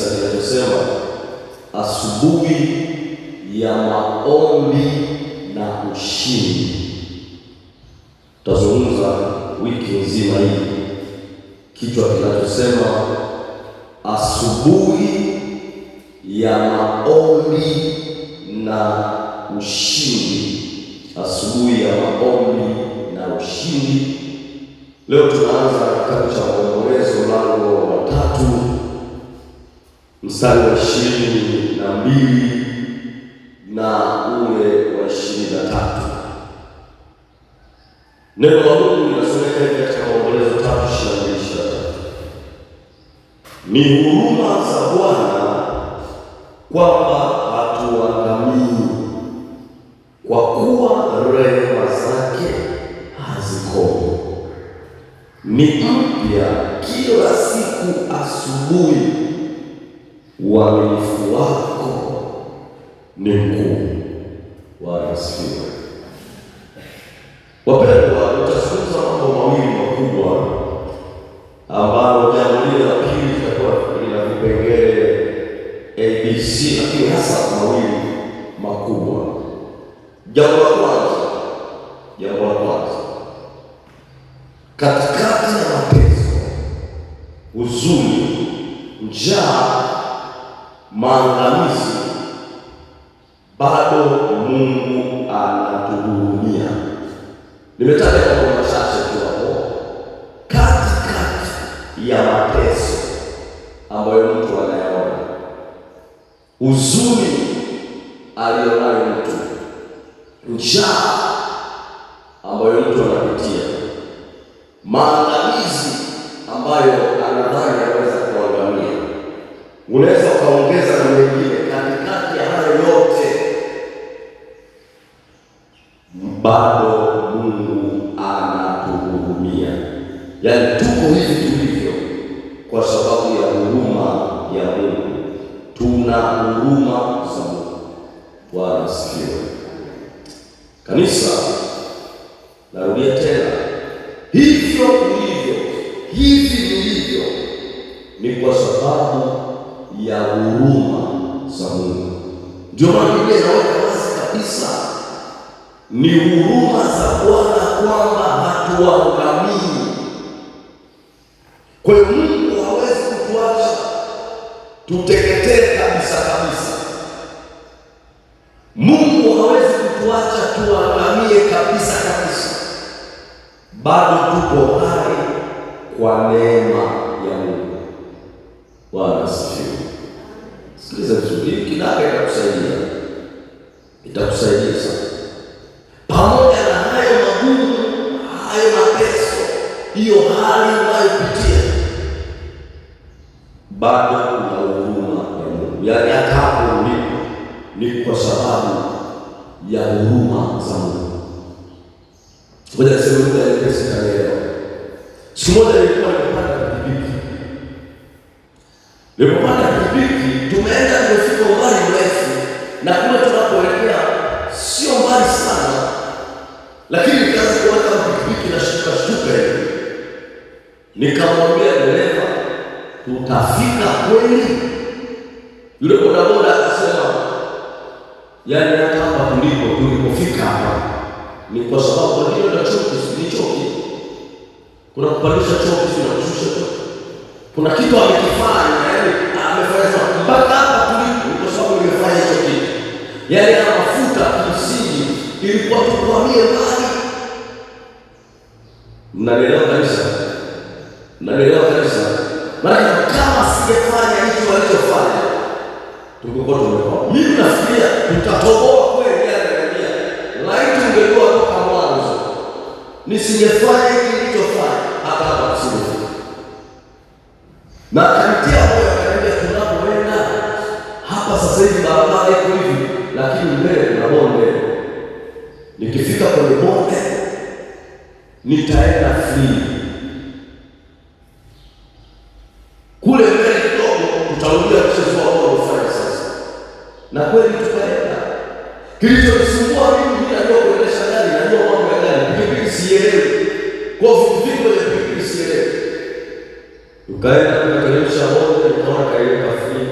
kinachosema asubuhi ya maombi na ushindi. Tutazungumza wiki nzima hii kichwa kinachosema asubuhi ya maombi na ushindi. Asubuhi ya maombi na ushindi. Leo tunaanza kitabu cha Maombolezo mlango wa 3 mstari wa 22 na ule wa 23. Neno la Mungu linasomeka hivi katika Maombolezo 3:22-23. Ni huruma za Bwana kwamba hatuangamii, kwa kuwa rehema zake hazikomi. Ni mpya kila siku asubuhi, uaminifu wako ni mkuu. Bwana asifiwe. Wapendwa, tutazungumza mambo mawili makubwa ambayo jambo hili la pili litakuwa lina vipengele ABC, lakini hasa mawili makubwa. Jambo la kwanza, katikati ya mateso, huzuni, njaa, maangamizi, bado Mungu anatuhurumia. Nimetaja mambo machache tu hapo. Katikati ya mateso ambayo mtu anayaona, huzuni alionayo mtu, njaa ambayo mtu anapitia, maangamizi ambayo anadhani anaweza kuangamia, unaweza ukaongeza na mengine. Katikati ya hayo yote, bado Mungu anatuhurumia. Yaani tuko hivi tulivyo kwa sababu ya huruma ya Mungu. Tuna huruma za Mungu. Bwana asifiwe. Kanisa, narudia tena, hivyo ulivyo, hivi nilivyo, ni kwa sababu ya huruma za Mungu. Ndio maana Biblia inaweka wazi kabisa, ni huruma za Bwana kwamba hatuangamii. Kwa hiyo Mungu hawezi kutuacha tuteketee kabisa. Mungu hawezi kutuacha tuangamie kabisa. Bado tuko hai kwa neema ya Mungu. Bwana asifiwe. Sikiliza vizuri, kidaka itakusaidia sana. Pamoja na hayo magumu, hayo mateso, hiyo hali unayopitia, bado kuna huruma ya Mungu. Yaani hata hapo ulipo ni kwa sababu ya huruma za Mungu. Ngoja niseme lugha nyepesi kanielewa. Siku moja nilikuwa nimepanda pikipiki. Nilipopanda pikipiki, tumeenda tumefika umbali mrefu, na kule tunapoelekea sio mbali sana, lakini nikaanza kuona kama pikipiki inashtuka hivi. Nikamwambia dereva, tutafika kweli? Yule bodaboda akasema, yaani hata hapa tulipofika hapa ni kwa sababu ndio na choki. Kuna kupandisha choki na kushusha choki. Kuna kitu amekifanya, yaani amefanya mpaka hapa tulipo kwa sababu nimefanya hicho kitu. Yaani na mafuta kimsingi ilikuwa tukwamie mbali. Mnaelewa kanisa? Maana kama singefanya hicho alichofanya, tungekuwa tumekuwa. Mimi nafikiria tutatoboa kweli, ananiambia. Laiti ungejua toka mwanzo, nisingefanya hiki nilichofanya, hata hapa singefika. Na kanitia moyo, akaniambia tunapoenda hapa sasa hivi barabara iko hivi, lakini mbele kuna bonde. Nikifika kwenye bonde nitaenda free. Kule mbele kidogo tutarudia kuchezwa bonde sasa. Na kweli tukaenda. Kilichonisumbua mimi ndio kuendesha gari, najua mambo ya gari, pikipiki sielewi. Kwa vitu vya pikipiki sielewi. Tukaenda tukateremsha bonde, tukaona kaile free.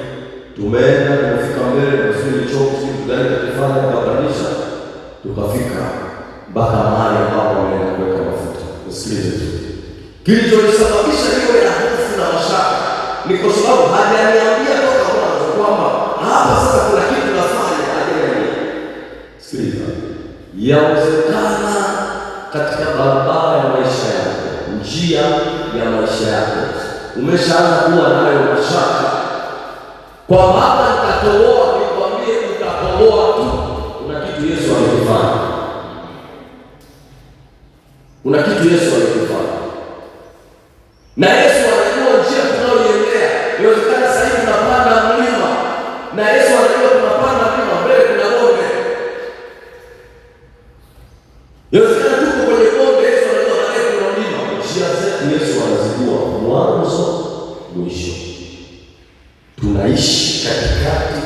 Kilichonisababisha niwe na hofu na mashaka ni kwa sababu hajaniambia toka mwanzo kwamba hapa sasa kuna kitu nafanya. Hajaniambia. Sikiliza, yawezekana katika barabara ya maisha yako, njia ya maisha yako, umeshaanza kuwa nayo mashaka kwa maana nitatoboa. Nikwambie, utatoboa tu. Kuna kitu Yesu alikifanya, kuna kitu Yesu alikifanya, na Yesu anajua njia tunayoiendea. Inawezekana sasa hivi tunapanda mlima, na Yesu anajua tunapanda mlima, mbele kuna bonde. Inawezekana tuko kwenye bonde, Yesu anajua mbele kuna mlima. Njia zetu Yesu anazijua mwanzo mwisho. Tunaishi katikati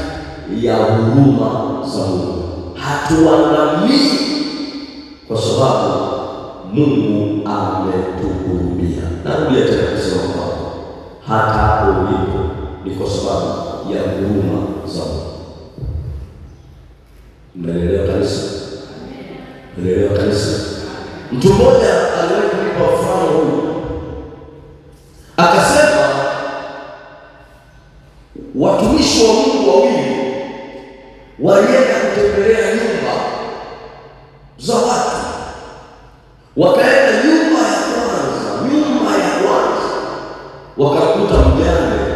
ya huruma za Mungu, hatuangamii kwa sababu Mungu ametuhurumia. Narudia tena kusema kwamba hata hapo ulipo ni kwa sababu ya huruma za Mungu. Mnaelewa kanisa? Mnaelewa kanisa? Mtu mmoja aliwahi kunipa mfano huu, akasema watumishi wa Mungu wawili walienda kutembelea nyumba za watu. Wakaenda nyumba ya kwanza wakakuta mjane.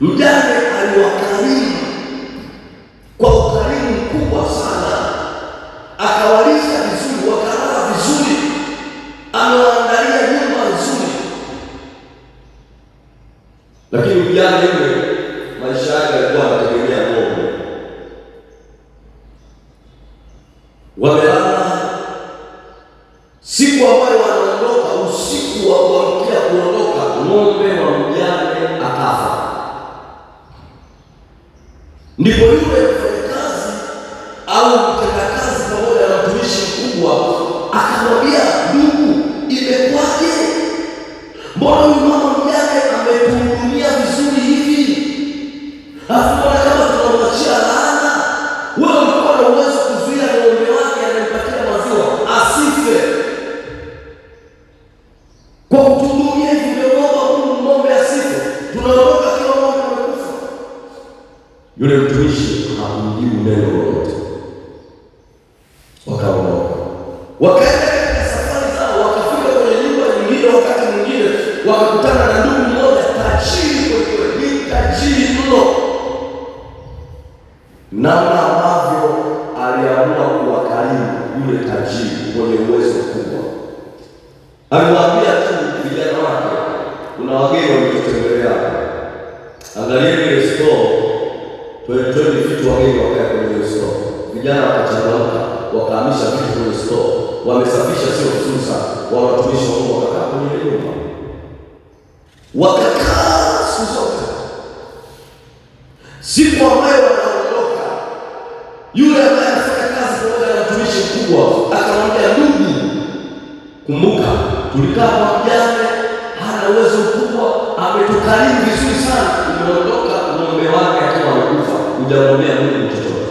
Mjane aliwakarimu kwa ukarimu mkubwa sana, akawalisha vizuri, wakalala vizuri, amewaandalia nyumba nzuri. Lakini mjane yule maisha yake alikuwa anategemea ng'ombe. Wamelala, siku ambayo wanaondoka, usiku wa kuamkia kuondoka, ng'ombe wa mjane akafa. Ndipo yule mfanyakazi au mtendakazi pamoja na mtumishi mkubwa akamwambia, ndugu, imekwaje? Mbona huyu mama mjane ametuhudumia vizuri hivi, alafu mbona kama tunamwachia laana? Wewe ulikuwa na uwezo kuzuia ng'ombe wake anayepatia maziwa asife kwa kutuhudumia hivi, umeomba Mungu ng'ombe asife, tunaondoka kila ng'ombe amekufa. Yule mtumishi hakumjibu neno lolote. Wakaondoka, wakaenda katika safari zao, wakafika kwenye nyumba nyingine. Wakati mwingine wakakutana na ndugu mmoja tajiri kwelikweli, ni tajiri mno. Namna ambavyo aliamua kuwakarimu yule tajiri mwenye uwezo mkubwa, aliwaambia tu vijana wake, kuna wageni wametutembelea hapa, angalieni ile store, twende vitu wageni wakae kwenye ile store. Vijana wakachangamka, wakahamisha vitu kwenye store, wamesafisha sio vizuri sana, watumishi wa Mungu wakakaa kwenye nyumba, wakakaa siku zote. Siku ambayo wanaondoka, yule ambaye anafanya kazi pamoja na mtumishi mkubwa akamwambia, ndugu, kumbuka tulikaa kwa mjane, hana uwezo mkubwa, ametukarimu vizuri sana, umeondoka ng'ombe wake akiwa amekufa, hujamwambia Mungu chochote.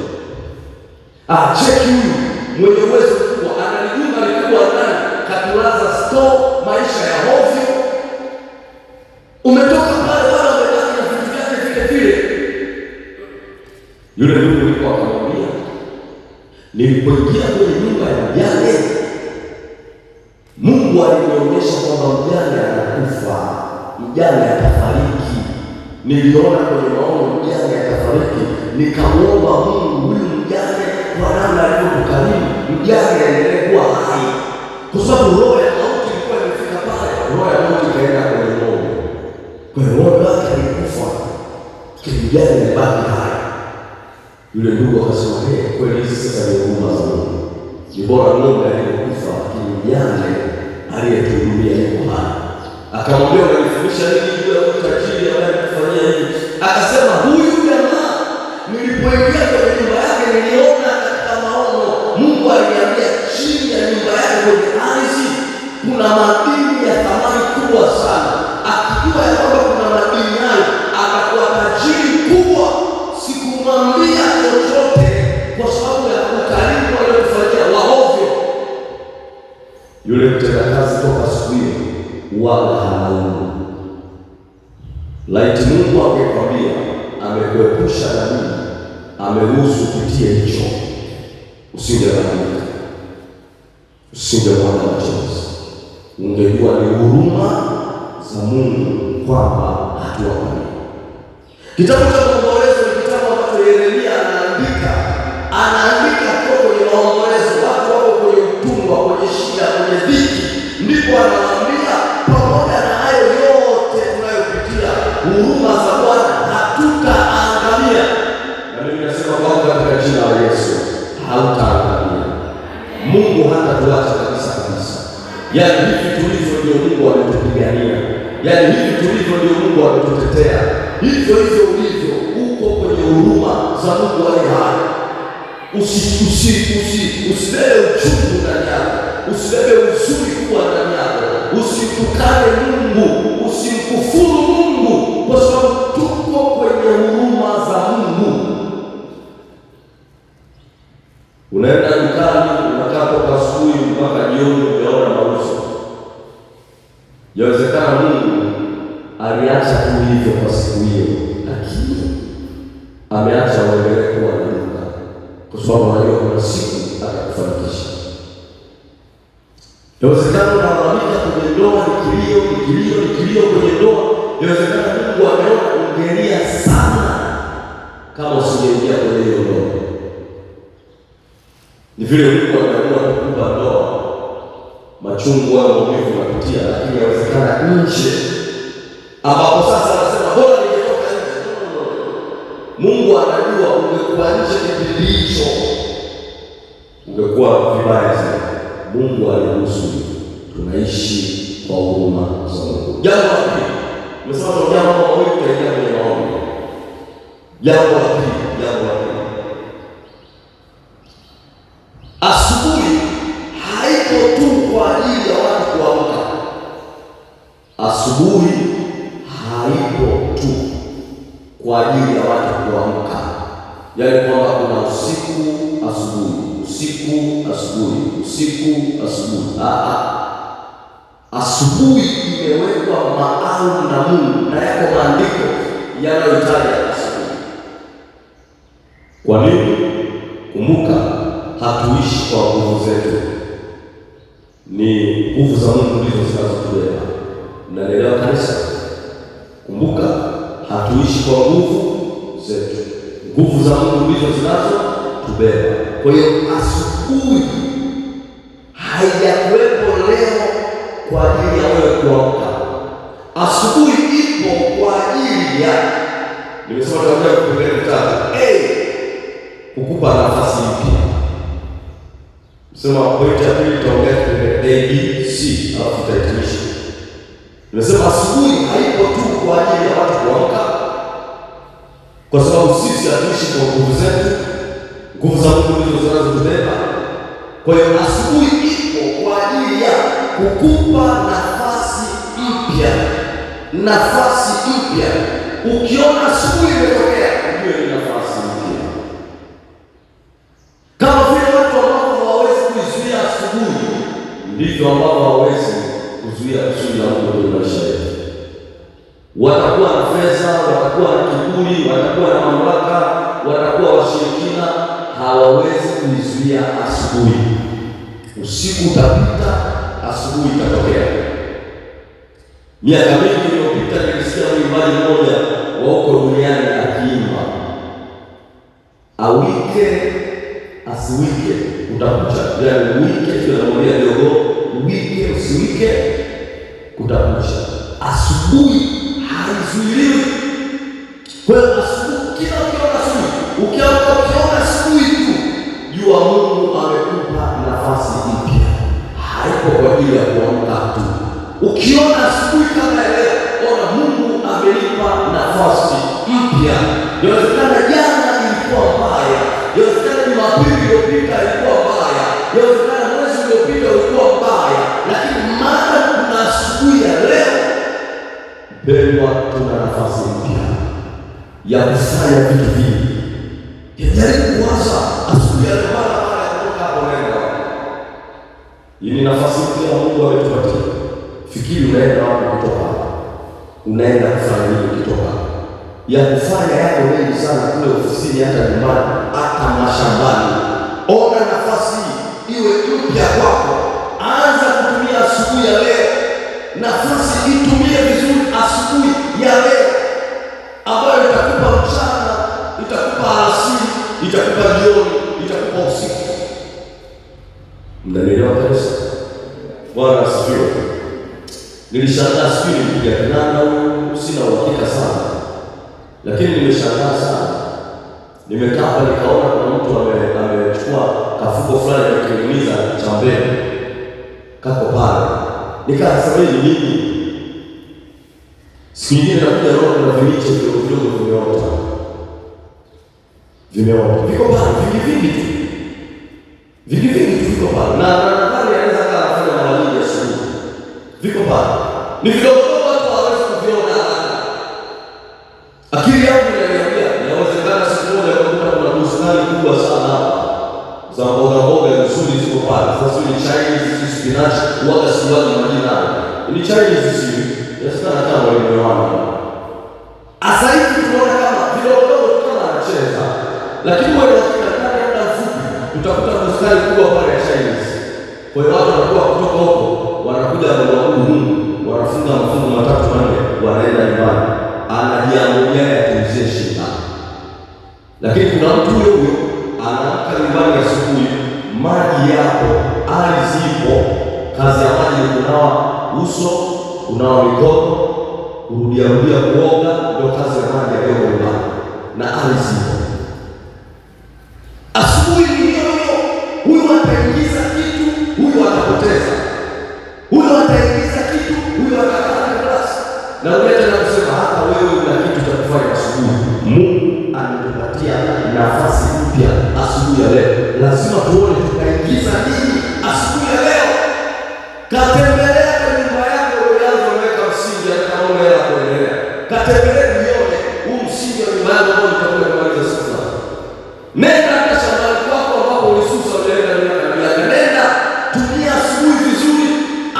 Cheki huyu mwenye uwezo mkubwa, analijumba likubwa ndani, katulaza store, maisha ya hovyo, umetoka pale wala umebaki na vitu vyake vile vile. Yule ndugu alikuwa akamwambia, nilipoingia kwenye nyumba ya mjane, Mungu alinionyesha kwamba mjane anakufa, mjane atafariki. Niliona kwenye maono mjane atafariki, nikamwomba Mungu huyu mjane kwa namna alivyokarimu mjane aendelee kuwa hai, kwa sababu roho ya mauti ilikuwa imefika pale. Roho ya mauti ikaenda kwenye ng'ombe, kwa hiyo ng'ombe wake alikufa, mjane alibaki hai. Yule ndugu akasema, kweli hizi sasa ni huruma za Mungu, ni bora ng'ombe aliyekufa, lakini mjane aliyetuhudumia yuko hai. Akamwambia, unanifundisha nini juu ya huyu tajiri ambaye alikufanyia hivi? Akasema, huyu jamaa nilipoingia kwenye nyumba yake niliona katika maono, Mungu aliniambia chini ya nyumba yake kwenye ardhi kuna madini ya thamani kubwa sana. Akijua ya kwamba kuna madini hayo, akakuwa tajiri kubwa. Sikumwambia chochote kwa sababu ya ukarimu aliyofanyia wahovyo. Yule mtendakazi toka siku hiyo wala halaumu. Laiti Mungu angekwambia amekuepusha na nini, ameruhusu kupitia hicho, usingelalamika, usingemwaga machozi. Ungejua ni huruma za Mungu kwamba hatuangalii. Kitabu cha Maombolezo ni kitabu ambacho Yeremia anaandika kwa kwenye maombolezo. Watu wako kwenye utumwa, kwenye shida, kwenye dhiki, ndipo anawaambia pamoja na hayo yote tunayopitia, huruma za Bwana hatutaangamia. Na mimi nasema kwamba katika jina la Yesu hautaangamia. Mungu hatatuacha kabisa kabisa. Yaani hivi tulivyo ndio Mungu ametupigania. Yaani hivi tulivyo ndio Mungu ametutetea. Hivyo hivyo ulivyo uko kwenye huruma za Mungu aliye hai. Usibebe uchungu ndani yako, usibebe uzuri kubwa ndani yako, usimtukane Mungu, usimkufuru Mungu, kwa sababu tuko kwenye huruma za Mungu. Unaenda dukani, unakaa toka asubuhi mpaka jioni, unaona mauzo. Yawezekana Mungu aliacha tu hivyo kwa siku hiyo, lakini ameacha uendelee kuwa na duka, kwa sababu anajua kuna siku atakufanikisha. Yawezekana unalalamika kwenye ndoa, ni kilio kwenye ndoa. Yawezekana Mungu ameona ungelia sana kama usingeingia kwenye hiyo ndoa. Ni vile Mungu ameamua kukupa ndoa, machungu au maumivu unapitia, lakini yawezekana nje ambapo sasa anasema bora ningetoka nje. Mungu anajua ungekuwa nje kipindi hicho ungekuwa vibaya sana. Mungu aliruhusu. Tunaishi kwa huruma za Mungu. Jambo la pili, nimesema tunaongea mambo mawili, tutaingia kwenye maombi. Jambo la pili, asubuhi haiko tu kwa ajili ya watu kuamka. Asubuhi haipo tu kwa ajili ya watu kuamka, yaani kwamba kuna usiku asubuhi. Asubuhi imewekwa maalum na Mungu, na yako maandiko yanayotaja asubuhi. Kwa nini? Kumbuka, hatuishi kwa nguvu zetu, ni nguvu za Mungu ndizo zinazotubeba. Mnaelewa kanisa? Kumbuka, hatuishi kwa nguvu zetu, nguvu za Mungu ndizo zinazotubeba. Kwa hiyo asubuhi haijakuwepo leo kwa ajili ya wewe kuamka. Asubuhi ipo kwa ajili ya, nimesema tunaongea kipengele tatu. Kukupa nafasi mpya. Sema pointi ya pili tutaongea kipengele ABC alafu tutahitimisha. Nimesema asubuhi haipo tu kwa ajili ya watu kuamka, kwa sababu sisi hatuishi kwa nguvu zetu, nguvu za Mungu ndizo zinazotubeba. Kwa hiyo asubuhi ipo kwa ajili ya kukupa nafasi mpya. Ukiona asubuhi imetokea, ujue ni nafasi mpya. Kama vile watu ambao hawawezi kuzuia asubuhi, ndivyo ambao hawawezi kuzuia kusudi la Mungu kwenye maisha yetu. Watakuwa na fedha, watakuwa na kiburi, watakuwa na mamlaka, watakuwa washirikina, hawawezi kuzuia asubuhi. Usiku utapita, asubuhi itatokea. Miaka mingi iliyopita nilisikia mwimbaji mmoja wa huko duniani akiimba, awike asiwike kutakucha. Yaani wike tunamwambia dogo, wike usiwike kutakucha. Asubuhi haizuiliwi. Kwa hiyo asubuhi, kila ukiona asubuhi, ukiona asubuhi tu, jua Mungu amekupa nafasi mpya. Haiko kwa ajili ya kuamka tu. Ukiona asubuhi kama leo, ona Mungu amenipa nafasi mpya. Yawezekana jana ilikuwa mbaya, yawezekana Jumapili iliyopita ilikuwa mbaya, yawezekana mwezi uliopita ulikuwa mbaya, lakini maana kuna asubuhi ya leo, mpendwa, tuna nafasi mpya ya kufanya vitu vingi. Jaribu kuwaza asubuhi ya leo, mara ya kutoka hapo nenda. Hii ni nafasi mpya Mungu ametupatia. Fikiri unaenda wapi kutoka hapa? Unaenda kufanya nini kutoka hapa? Ya kufanya yako mengi sana kule ofisini, hata nyumbani, hata mashambani. Ona nafasi iwe mpya kwako. Anza kutumia asubuhi ya leo. Nafasi itumie vizuri asubuhi ya leo, ambayo itakupa mchana, itakupa alasiri, itakupa jioni, itakupa usiku. Mnanielewa kabisa? Bwana asifiwe. Nilishangaa siku nilipiga kinanda huyu, sina uhakika sana, lakini nimeshangaa sana. Nimekaa hapa nikaona kuna mtu amechukua kafuko fulani ya kutengeneza cha mbele kako pale. Nikasema ni nini? Siku nyingine nakuja roho na vimiche vidogo vimeota. Viko pale vingi tu. Viko pale. Na nadhani anaweza kufanya mara nyingi asubuhi. Viko pale. Ni vidogo watu hawawezi kuviona haraka. Akili yangu inaniambia inawezekana siku moja kuna bustani kubwa sana za mboga nzuri ziko pale. Sasa ni Chinese, spinach, huaga siwagi majina. Ni Chinese sisi. Yasana kama walimewana. Asa hivi tunaona kama vidogo kama anacheza. Lakini wewe unafika ndani ya muda mfupi utakuta bustani kubwa pale ya Chinese. Kwa hiyo watu wanakuwa kutoka huko wanakuja Mungu, wanafunga mafungu 3-4, wanaenda nyumbani. Anajiamulia atuzie shida. Lakini kuna mtu huyo anaamka nyumbani asubuhi, maji yapo, ardhi ipo, kazi ya maji ni kunawa uso, kunawa mikono, kurudia kuoga, ndio kazi ya maji ya nyumbani. Na ardhi ipo. Asubuhi hiyo huyu ataingiza kitu, huyu atapoteza. Huyu ataingiza kitu, huyu atakata klasi. Na unaweza na kusema hata wewe una kitu cha kufanya asubuhi. Mungu ametupatia nafasi mpya asubuhi ya leo. Lazima tuone tutaingiza nini asubuhi ya leo. Katembelea kwa nyumba yako ulianza kuweka msingi hata kama unaenda kuendelea. Katembelea uone huu msingi wa nyumba yako ambao utakuwa kumaliza siku zako. Nenda hata shambani kwako ambapo ulisusa unaenda miaka. Nenda tumia asubuhi vizuri,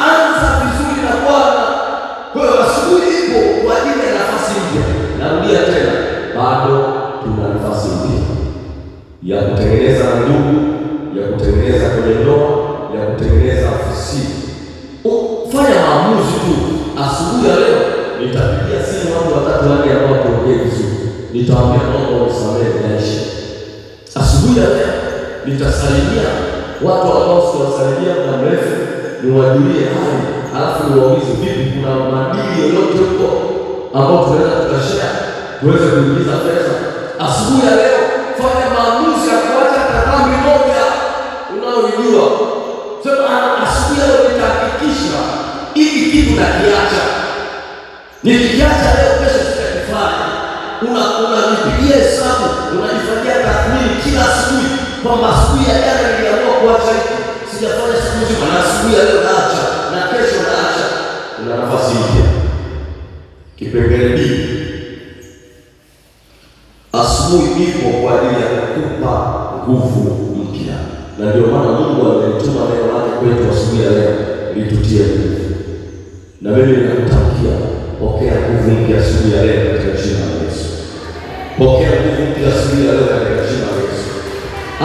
anza vizuri na Bwana. Kwa hiyo asubuhi ipo kwa ajili ya nafasi mpya. Narudia tena, bado tuna nafasi mpya ya kutengeneza ndugu, ya kutengeneza kwenye ndoa, ya kutengeneza ofisini. Fanya maamuzi tu. Asubuhi ya leo nitapigia simu watu 3-4 ambao tuongee vizuri. Nitawaambia Mungu awasamehe maisha. Asubuhi ya leo nitasalimia watu ambao siwasalimia muda mrefu, niwajulie hali, alafu niwaulize vipi, kuna madili yoyote huko ambao tunaweza tukashare, tuweze kuingiza pesa. Asubuhi ya leo fanya maamuzi ya kuacha dhambi moja unaoijua. Sema asubuhi ya leo nitahakikisha hiki kitu nakiacha. Nikiacha leo, kesho sitakifanya. Unajipigia hesabu, unajifanyia tathmini kila asubuhi kwamba asubuhi ya jana niliamua kuacha hiki, sijafanya siku nzima, na asubuhi ya leo naacha, na kesho naacha. Una nafasi mpya. Kipengele B. Asubuhi ipo kwa ajili ya kukupa nguvu mpya. Na ndio maana Mungu amelituma neno lake kwetu asubuhi ya leo litutie nguvu. Na mimi ninakutamkia, pokea nguvu mpya asubuhi ya leo katika jina la Yesu. Pokea nguvu mpya asubuhi ya leo katika jina la Yesu.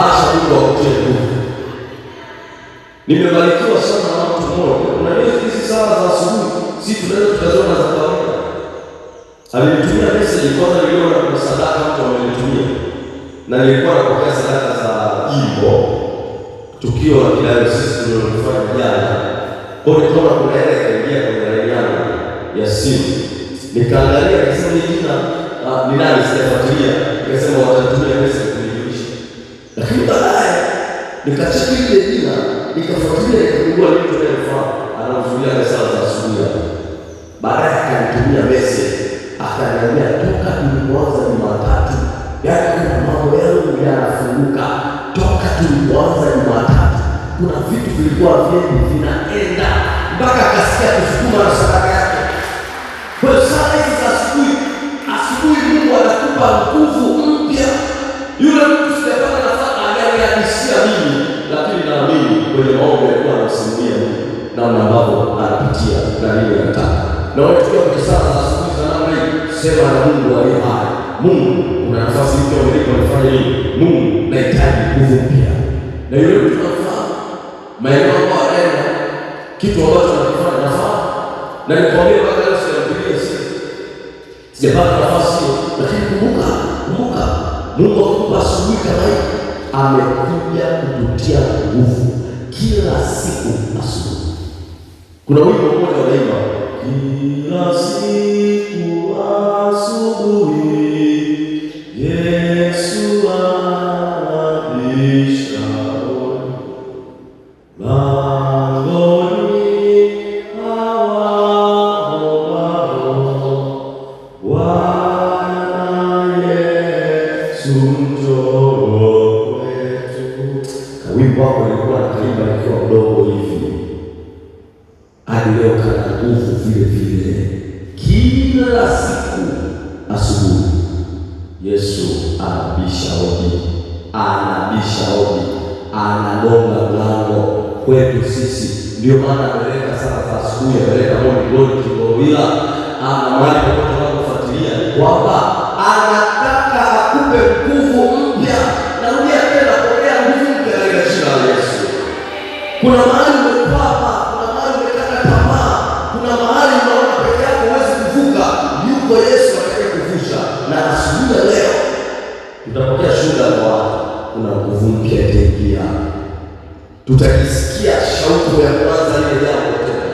Acha Mungu akutie nguvu. Nimebarikiwa sana na mtu mmoja. Unajua hizi sala za asubuhi si tunaweza tukaziona za kawaida. Alinitumia message kwanza, niliona kuna sadaka mtu amenitumia. Na nilikuwa napokea sadaka za jimbo. Tukio la kidai sisi tulilofanya jana. Kwa hiyo nikaona kuna hela ikaingia kwenye laini yangu ya simu. Nikaangalia nikasema ni jina ni nani, sijafuatilia. Nikasema watatumia message kunijulisha. Lakini baadaye nikacheki ile jina, nikafuatilia nikagundua ni mtu anayefahamu anahudhuria sala za asubuhi. Baadaye akanitumia message, akaniambia toka tulipoanza Jumatatu, yaani mambo yangu yanafunguka. Toka tulipoanza Jumatatu kuna vitu vilikuwa vingi vinaenda, mpaka akasikia kusukuma na sadaka yake. Kwa sala hizi za asubuhi Mungu anakupa nguvu mpya. Yule mtu sijapata nafasi ananiadisia mimi, lakini naamini kwenye maombi alikuwa anasimulia mimi. namna ambavyo anapitia na nini anataka. Na wewe tukiwa kwenye sala za asubuhi za namna hii, sema na Mungu aliye hai. Mungu, una nafasi mpya umenipa nifanye nini? Mungu, nahitaji nguvu mpya. Na yule mtu anafahamu maeneo ambayo anaenda, kitu ambacho anakifanya nafahamu. Na nikwambia mpaka leo sijapigia simu, sijapata nafasi hiyo, lakini kumbuka, Mungu akupa asubuhi kama hii, amekuja kututia nguvu kila siku asubuhi. Kuna wimbo mmoja unaimba, kila siku asubuhi Yesu anabisha langoni hawaomao, Bwana Yesu njoo kwetu. Kawimbo wako alikuwa anaimba nikiwa mdogo hivi, hadi leo kana nguvu vile vile. Kila siku asubuhi Yesu anabisha hodi, anagonga mlango kwetu sisi. Ndio maana ameleta sana za asubuhi, ameleta Morning Glory, ana mahali popote unapofuatilia kwamba anataka akupe nguvu mpya. Narudia tena, pokea nguvu mpya katika jina la Yesu. Kuna mahali umekwama, kuna mahali umekata tamaa, kuna mahali unaona peke yako huwezi kuvuka. Yuko Yesu atakayekuvusha, na asubuhi ya leo tutapokea shuhuda kwa watu. Kuna nguvu mpya itaingia, tutajisikia shauku ya kwanza ile jambo tena,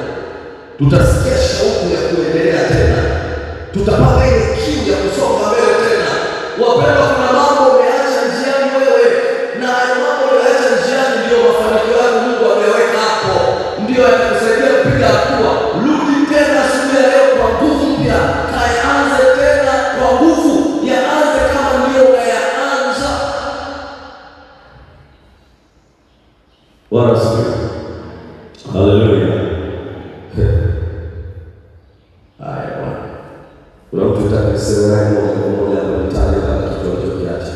tutasikia shauku ya kuendelea tena, tutapata ile kiu ya kusonga mbele tena. Wapendwa, kuna mambo umeacha njiani wewe, na hayo mambo umeacha njiani ndio mafanikio yako Mungu ameweka hapo, ndio yatakusaidia kupiga hatua. Rudi tena asubuhi ya leo kwa nguvu mpya, kaanze tena kwa nguvu, yaanze kama ndio unayaanza. Bwana asifiwe. Haleluya. Haya Bwana. Kuna mtu atakayesema naye moja kwa moja anahitaji kama kitu alichokiacha.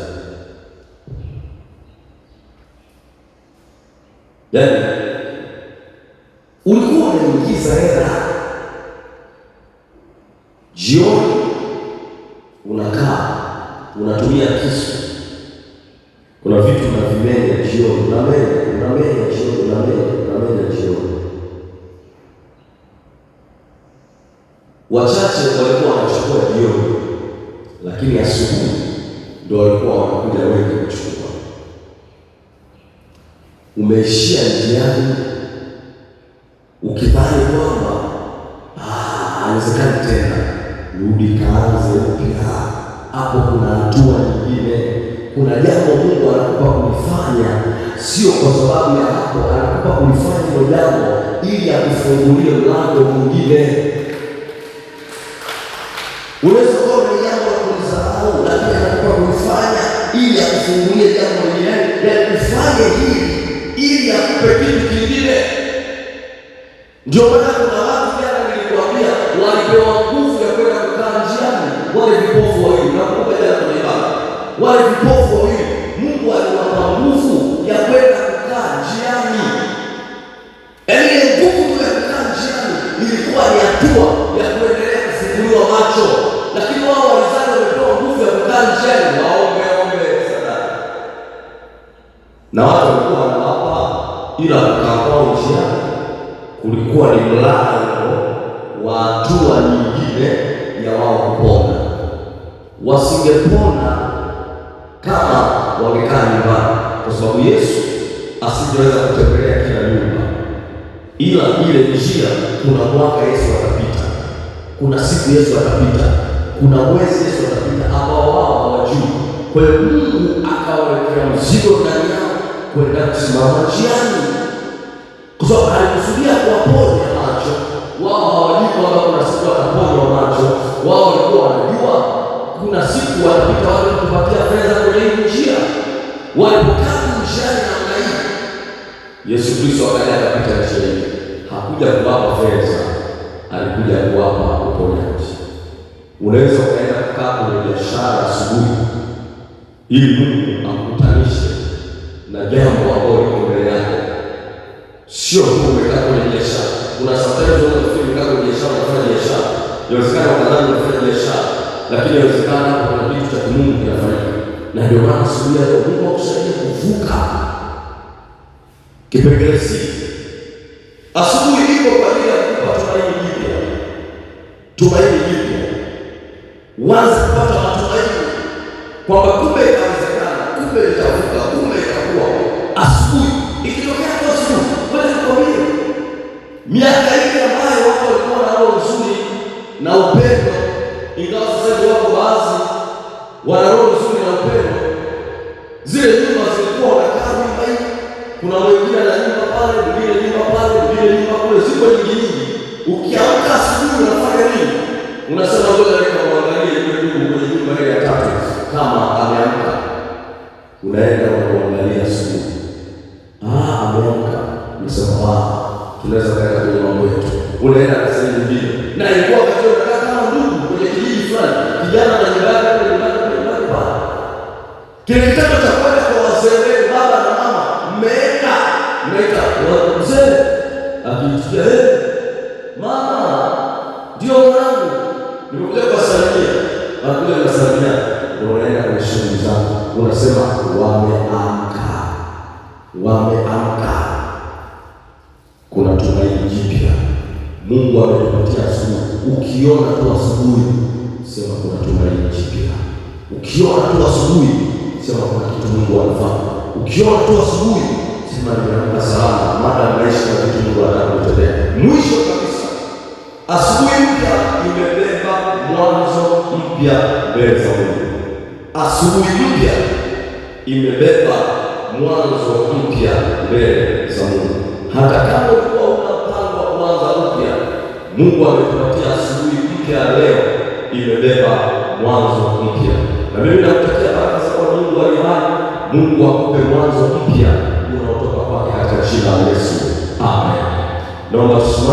Yaani ulikuwa unaingiza hela, jioni unakaa unatumia kisu, kuna vitu unavimenya jioni, unamenya jioni. Wachache walikuwa wanachukua jioni, lakini asubuhi ndio walikuwa wanakuja wengi kuchukua. Umeishia njiani ukidhani kwamba haiwezekani tena, rudi kaanze upya. Hapo kuna hatua nyingine, kuna jambo Mungu anakupa kulifanya, sio kwa sababu ya hapo, anakupa kulifanya hilo jambo ili akufungulie mlango mwingine. Unaweza kuwa na jambo la kulisahau, lakini anakupa kulifanya ili akufungulie jambo lingine, yaani ufanye hili ili akupe kitu kingine. Ndio maana kuna watu jana nilikwambia walipewa nguvu ya kwenda kukaa njiani, wale vipofu wawili. Nakumbuka jana kwenye ibada, wale vipofu wawili Mungu aliwapa nguvu ya kwenda kukaa njiani. Yaani ile nguvu ya kukaa njiani ilikuwa ni hatua ya kuendelea kufunguliwa macho, lakini wao walizani wamepewa nguvu ya kukaa njiani waombe sadaka, na watu walikuwa wanawapa, ila kukaa kwao njiani kulikuwa ni mlango wa hatua nyingine ya wao kupona. Wasingepona kama wangekaa nyumbani, kwa sababu Yesu asingeweza kutembelea kila nyumba, ila ile njia, kuna mwaka Yesu atapita, kuna siku Yesu atapita, kuna mwezi Yesu atapita ambao wao hawajui. Kwa hiyo Mungu akawawekea mzigo ndani yao kwenda kusimama njiani, kwa sababu alikusudia kuwaponya macho. Wao hawajui kwamba kuna siku wataponywa macho, wao walikuwa wanajua kuna siku watapita wale kupatia fedha kwenye hii njia. Walipokaa njiani namna hii, Yesu Kristo akaja akapita njia hii. Hakuja kuwapa fedha, alikuja kuwapa uponyaji. Unaweza ukaenda kukaa kwenye biashara asubuhi ili Mungu akutanishe na jambo ambalo liko mbele yako. Sio tu umekaa kwenye biashara. Kuna sometimes unafikiri umekaa kwenye biashara unafanya biashara. Inawezekana ukadhani unafanya biashara, lakini inawezekana kuna kitu cha Mungu kinafanyika. Na ndio maana siku ya leo Mungu akusaidie kuvuka kipengele hiki. Asubuhi ipo kwa ajili ya kukupa tumaini jipya. Tumaini jipya. Uanze kupata matumaini kwamba kumbe inawezekana, kumbe itavuka, kumbe itakuwa. Asubuhi ikitokea kwa asubuhi, wewe ukwambie miaka ile ambayo watu walikuwa na roho nzuri na upendo, ingawa sasa wako baadhi wana roho nzuri na upendo, zile nyumba zilikuwa wanakaa nyumba hii, kuna mwingine na nyumba pale, mwingine nyumba pale, mwingine nyumba kule, ziko nyingi. Ukiamka asubuhi unafanya nini? Unasema ngoja nikamwangalie yule ndugu kwenye nyumba ile ya tatu kama ameamka. Unaenda unamwangalia asubuhi. Ameamka. Unasema tunaweza kwenda kwenye mambo yetu. Unaenda kasema ndio. Na ilikuwa wakati unakaa kama ndugu kwenye kijiji fulani, kijana na nyumba yake kwenye nyumba pale. Kile kitendo cha kwenda kwa wazee, baba na mama, mmeenda mzee akitikia mama ndio mwanangu, nimekuja kusalimia. Nakuja kusalimia, ndio unaenda kwenye shughuli zako. Unasema wameamka. Wameamka. Kuna tumaini jipya. Mungu ametupatia asubuhi. Ukiona tu asubuhi, sema kuna tumaini jipya. Ukiona tu asubuhi, sema kuna kitu Mungu anafanya. Ukiona tu asubuhi, sema nimeamka salama, maana maisha ya kitu Mungu anatendea. Mwisho kabisa, asubuhi mpya imebeba mwanzo mpya mbele za Mungu. Asubuhi mpya imebeba mwanzo mpya mbele za Mungu. Hata kama ulikuwa una mpango wa kuanza upya, Mungu ametupatia asubuhi mpya leo imebeba mwanzo mpya. Na mimi nakutakia baraka za Mungu aliye hai. Mungu akupe mwanzo mpya unaotoka kwake katika jina la Yesu. Amen. Naomba tusimame.